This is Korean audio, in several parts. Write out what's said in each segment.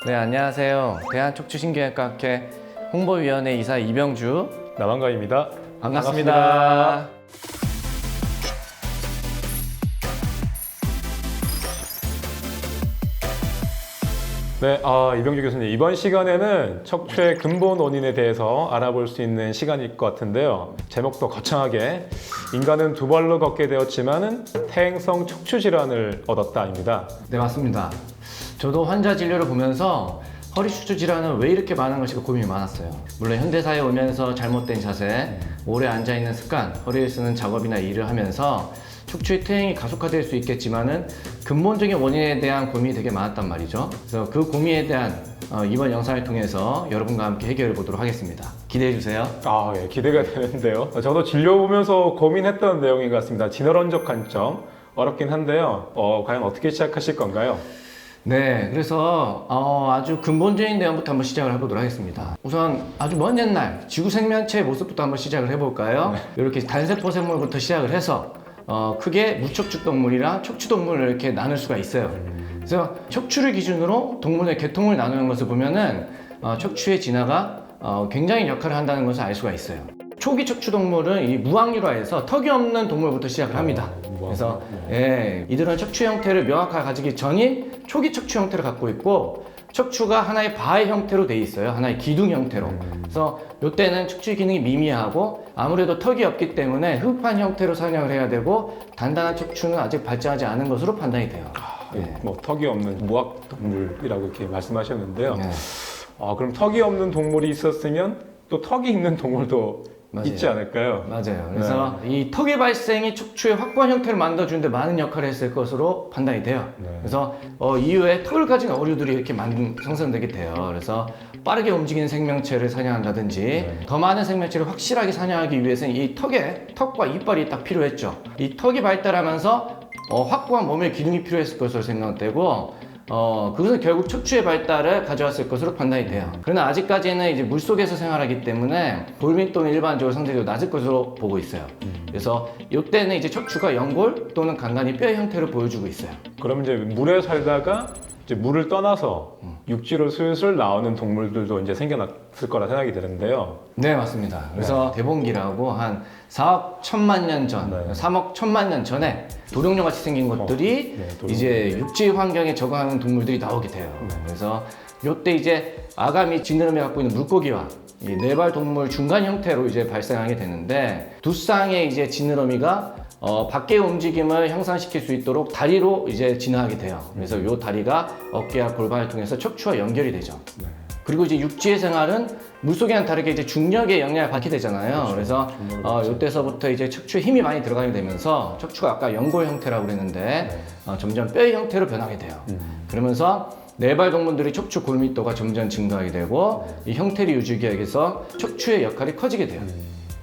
네, 안녕하세요. 대한척추신경외과학회 홍보위원회 이사 이병주 남한가입니다. 반갑습니다. 네, 이병주 교수님, 이번 시간에는 척추의 근본 원인에 대해서 알아볼 수 있는 시간일 것 같은데요. 제목도 거창하게 인간은 두 발로 걷게 되었지만은 퇴행성 척추 질환을 얻었다입니다. 네, 맞습니다. 저도 환자 진료를 보면서 허리 척추 질환은 왜 이렇게 많은 것일까 고민이 많았어요. 물론 현대사회에 오면서 잘못된 자세, 오래 앉아있는 습관, 허리를 쓰는 작업이나 일을 하면서 척추의 퇴행이 가속화될 수 있겠지만은 근본적인 원인에 대한 고민이 되게 많았단 말이죠. 그래서 그 고민에 대한 이번 영상을 통해서 여러분과 함께 해결해 보도록 하겠습니다. 기대해 주세요. 예, 기대가 되는데요. 저도 진료 보면서 고민했던 내용인 것 같습니다. 진화론적 관점, 어렵긴 한데요. 과연 어떻게 시작하실 건가요? 네, 그래서 아주 근본적인 내용부터 한번 시작을 해보도록 하겠습니다. 우선 아주 먼 옛날 지구 생명체의 모습부터 한번 시작을 해볼까요? 이렇게 단세포 생물부터 시작을 해서 크게 무척추 동물이랑 척추 동물을 이렇게 나눌 수가 있어요. 그래서 척추를 기준으로 동물의 계통을 나누는 것을 보면은 척추의 진화가 굉장히 역할을 한다는 것을 알 수가 있어요. 초기 척추 동물은 이 무항류라해서 턱이 없는 동물부터 시작을 합니다. 그래서 이들은 척추 형태를 명확하게 가지기 전인 초기 척추 형태를 갖고 있고, 척추가 하나의 바의 형태로 돼 있어요. 하나의 기둥 형태로. 그래서 이때는 척추의 기능이 미미하고 아무래도 턱이 없기 때문에 흡판 형태로 사냥을 해야 되고, 단단한 척추는 아직 발전하지 않은 것으로 판단이 돼요. 턱이 없는 무학 동물이라고 이렇게 말씀하셨는데요. 그럼 턱이 없는 동물이 있었으면 또 턱이 있는 동물도 맞아요. 있지 않을까요? 맞아요. 그래서 이 턱의 발생이 척추의 확고한 형태를 만들어주는데 많은 역할을 했을 것으로 판단이 돼요. 그래서 이후에 턱을 가진 어류들이 이렇게 생성되게 돼요. 그래서 빠르게 움직이는 생명체를 사냥한다든지 더 많은 생명체를 확실하게 사냥하기 위해서는 이 턱과 이빨이 딱 필요했죠. 이 턱이 발달하면서 확고한 몸의 기둥이 필요했을 것으로 생각되고, 그것은 결국 척추의 발달을 가져왔을 것으로 판단이 돼요. 그러나 아직까지는 이제 물속에서 생활하기 때문에 돌밀도는 일반적으로 상대적으로 낮을 것으로 보고 있어요. 그래서 이때는 이제 척추가 연골 또는 간간히 뼈의 형태를 보여주고 있어요. 그럼 이제 물에 살다가 이제 물을 떠나서 육지로 슬슬 나오는 동물들도 이제 생겨났을 거라 생각이 드는데요. 네, 맞습니다. 그래서 대봉기라고 한 4억 1천만 년 전, 3억 1천만 년 전에 도룡뇽 같이 생긴 것들이 이제 육지 환경에 적응하는 동물들이 나오게 돼요. 그래서 이때 이제 아가미 지느러미 갖고 있는 물고기와 이 네발 동물 중간 형태로 이제 발생하게 되는데, 두 쌍의 이제 지느러미가 밖의 움직임을 향상시킬 수 있도록 다리로 이제 진화하게 돼요. 그래서 이 다리가 어깨와 골반을 통해서 척추와 연결이 되죠. 그리고 이제 육지의 생활은 물속이랑 다르게 이제 중력의 영향을 받게 되잖아요. 그래서 이때서부터 이제 척추에 힘이 많이 들어가게 되면서 척추가 아까 연골 형태라고 그랬는데 점점 뼈의 형태로 변하게 돼요. 그러면서 네발 동물들이 척추 골밀도가 점점 증가하게 되고, 이 형태를 유지하기 위해서 척추의 역할이 커지게 돼요.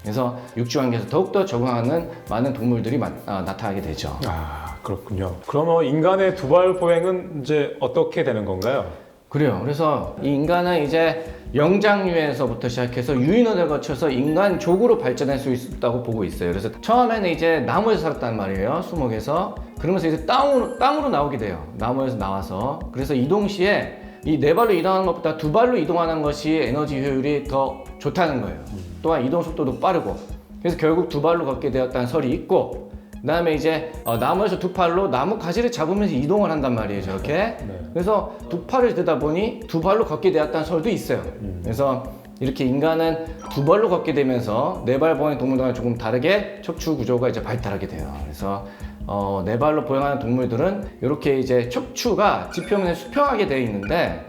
그래서 육지 환경에서 더욱더 적응하는 많은 동물들이 나타나게 되죠. 그렇군요. 그러면 인간의 두발 보행은 이제 어떻게 되는 건가요? 그래요. 그래서 이 인간은 이제 영장류에서부터 시작해서 유인원을 거쳐서 인간족으로 발전할 수 있다고 보고 있어요. 그래서 처음에는 이제 나무에서 살았단 말이에요. 수목에서. 그러면서 이제 땅으로 나오게 돼요. 나무에서 나와서. 그래서 이동 시에 이 네 발로 이동하는 것보다 두 발로 이동하는 것이 에너지 효율이 더 좋다는 거예요. 또한 이동 속도도 빠르고. 그래서 결국 두 발로 걷게 되었다는 설이 있고, 그 다음에 이제 나무에서 두 팔로 나무 가지를 잡으면서 이동을 한단 말이에요, 저렇게. 그래서 두 팔을 들다 보니 두 발로 걷게 되었다는 설도 있어요. 그래서 이렇게 인간은 두 발로 걷게 되면서 네 발 보행 동물들과 조금 다르게 척추 구조가 이제 발달하게 돼요. 그래서 네 발로 보행하는 동물들은 이렇게 이제 척추가 지표면에 수평하게 되어 있는데,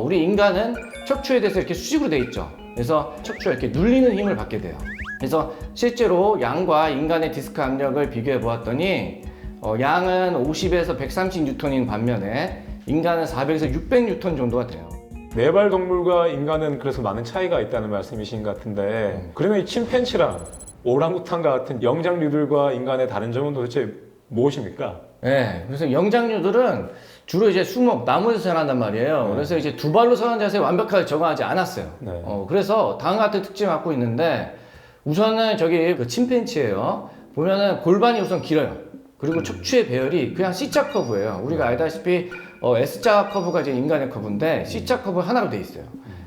우리 인간은 척추에 대해서 이렇게 수직으로 되어 있죠. 그래서 척추가 이렇게 눌리는 힘을 받게 돼요. 그래서 실제로 양과 인간의 디스크 압력을 비교해 보았더니 양은 50에서 130N인 반면에 인간은 400에서 600N 정도가 돼요. 네발 동물과 인간은 그래서 많은 차이가 있다는 말씀이신 것 같은데, 그러면 이 침팬치랑 오랑우탄과 같은 영장류들과 인간의 다른 점은 도대체 무엇입니까? 네, 그래서 영장류들은 주로 이제 수목, 나무에서 생활한단 말이에요. 그래서 이제 두 발로 서는 자세에 완벽하게 적응하지 않았어요. 그래서 다음과 같은 특징을 갖고 있는데, 우선은 저기 그 침팬치예요. 보면은 골반이 우선 길어요. 그리고 척추의 배열이 그냥 C자 커브예요. 우리가 알다시피 S자 커브가 이제 인간의 커브인데 C자 커브 하나로 돼 있어요.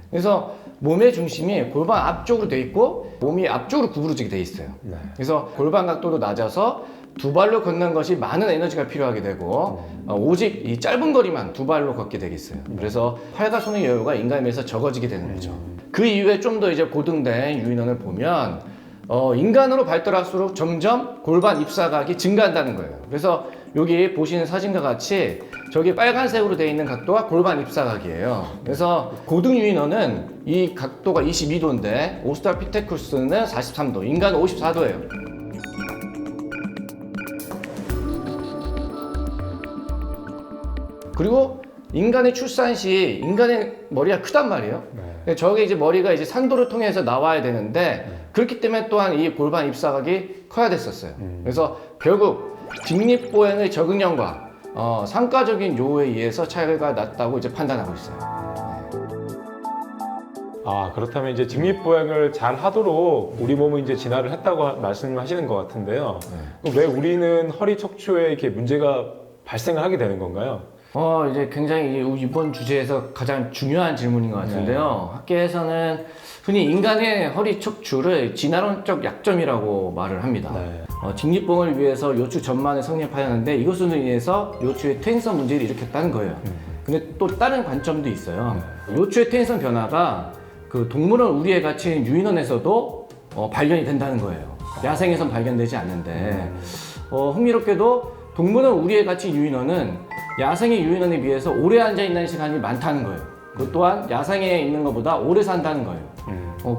그래서 몸의 중심이 골반 앞쪽으로 돼 있고 몸이 앞쪽으로 구부러지게 돼 있어요. 네. 그래서 골반 각도도 낮아서 두 발로 걷는 것이 많은 에너지가 필요하게 되고 오직 이 짧은 거리만 두 발로 걷게 되겠어요. 그래서 팔과 손의 여유가 인간에 비해서 적어지게 되는 거죠. 그 이후에 좀 더 이제 고등된 유인원을 보면 인간으로 발달할수록 점점 골반 입사각이 증가한다는 거예요. 그래서 여기 보시는 사진과 같이 저기 빨간색으로 되어 있는 각도가 골반 입사각이에요. 그래서 고등 유인원은 이 각도가 22도인데 오스트랄피테쿠스는 43도, 인간은 54도예요. 그리고 인간의 출산 시 인간의 머리가 크단 말이에요. 네. 저게 이제 머리가 이제 산도를 통해서 나와야 되는데 그렇기 때문에 또한 이 골반 입사각이 커야 됐었어요. 그래서 결국 직립보행의 적응력과 상가적인 요에 의해서 차이가 났다고 이제 판단하고 있어요. 아, 그렇다면 이제 직립보행을 잘 하도록 우리 몸은 이제 진화를 했다고 말씀하시는 것 같은데요. 그럼 왜 우리는 허리 척추에 이렇게 문제가 발생을 하게 되는 건가요? 이제 굉장히 이번 주제에서 가장 중요한 질문인 것 같은데요. 학계에서는 흔히 인간의 허리 척추를 진화론적 약점이라고 말을 합니다. 네. 직립보행을 위해서 요추 전만을 성립하였는데 이것으로 인해서 요추의 퇴행성 문제를 일으켰다는 거예요. 근데 또 다른 관점도 있어요. 요추의 퇴행성 변화가 그 동물원 우리에 갇힌 유인원에서도 발견이 된다는 거예요. 야생에선 발견되지 않는데 흥미롭게도 동물원 우리에 갇힌 유인원은 야생의 유인원에 비해서 오래 앉아있는 시간이 많다는 거예요. 그 또한 야생에 있는 것보다 오래 산다는 거예요.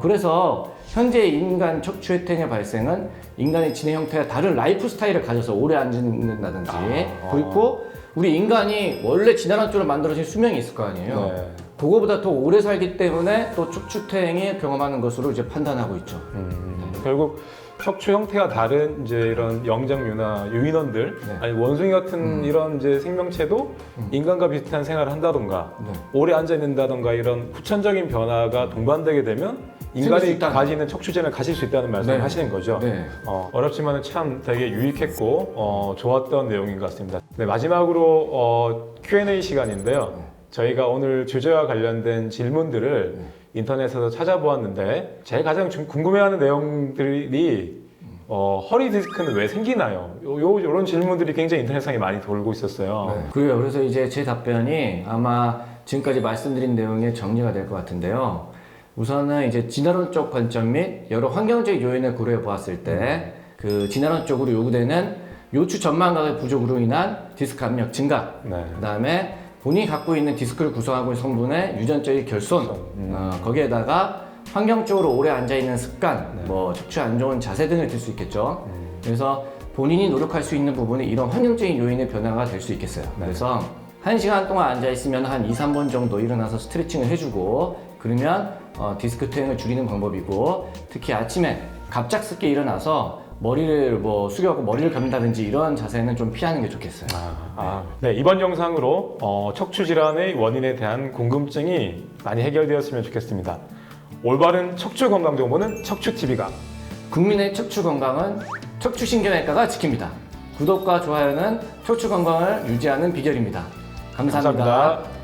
그래서 현재 인간 척추 혜택의 발생은 인간의 지내 형태와 다른 라이프 스타일을 가져서 오래 앉는다든지 그리고 우리 인간이 원래 진화론적으로 만들어진 수명이 있을 거 아니에요. 네. 그거보다 더 오래 살기 때문에 또 척추퇴행이 경험하는 것으로 이제 판단하고 있죠. 결국 척추 형태가 다른 이제 이런 영장류나 유인원들, 네. 아니 원숭이 같은 이런 이제 생명체도 인간과 비슷한 생활을 한다던가 네. 오래 앉아 있는다던가 이런 후천적인 변화가 동반되게 되면 생길 수 인간이 있다는 가지는 척추재를 가질 수 있다는 말씀을 네. 하시는 거죠. 네. 어렵지만 참 되게 유익했고 좋았던 내용인 것 같습니다. 네, 마지막으로 Q&A 시간인데요. 저희가 오늘 주제와 관련된 질문들을 인터넷에서 찾아보았는데 제가 가장 궁금해하는 내용들이 허리 디스크는 왜 생기나요? 이런 질문들이 굉장히 인터넷상에 많이 돌고 있었어요. 네. 그래요. 그래서 이제 제 답변이 아마 지금까지 말씀드린 내용의 정리가 될 것 같은데요. 우선은 이제 진화론적 관점 및 여러 환경적 요인을 고려해 보았을 때 그 진화론적으로 요구되는 요추 전만각의 부족으로 인한 디스크 압력 증가, 네. 그다음에 본인이 갖고 있는 디스크를 구성하고 있는 성분의 유전적인 결손, 거기에다가 환경적으로 오래 앉아있는 습관, 뭐 척추 안 좋은 자세 등을 들 수 있겠죠. 그래서 본인이 노력할 수 있는 부분이 이런 환경적인 요인의 변화가 될 수 있겠어요. 그래서 1시간 동안 앉아있으면 한 2, 3번 정도 일어나서 스트레칭을 해주고 그러면 디스크 퇴행을 줄이는 방법이고 특히 아침에 갑작스럽게 일어나서 머리를 뭐 숙여갖고 머리를 감는다든지 이런 자세는 좀 피하는 게 좋겠어요. 네, 이번 영상으로 척추 질환의 원인에 대한 궁금증이 많이 해결되었으면 좋겠습니다. 올바른 척추 건강 정보는 척추TV가, 국민의 척추 건강은 척추신경외과가 지킵니다. 구독과 좋아요는 척추 건강을 유지하는 비결입니다. 감사합니다. 감사합니다.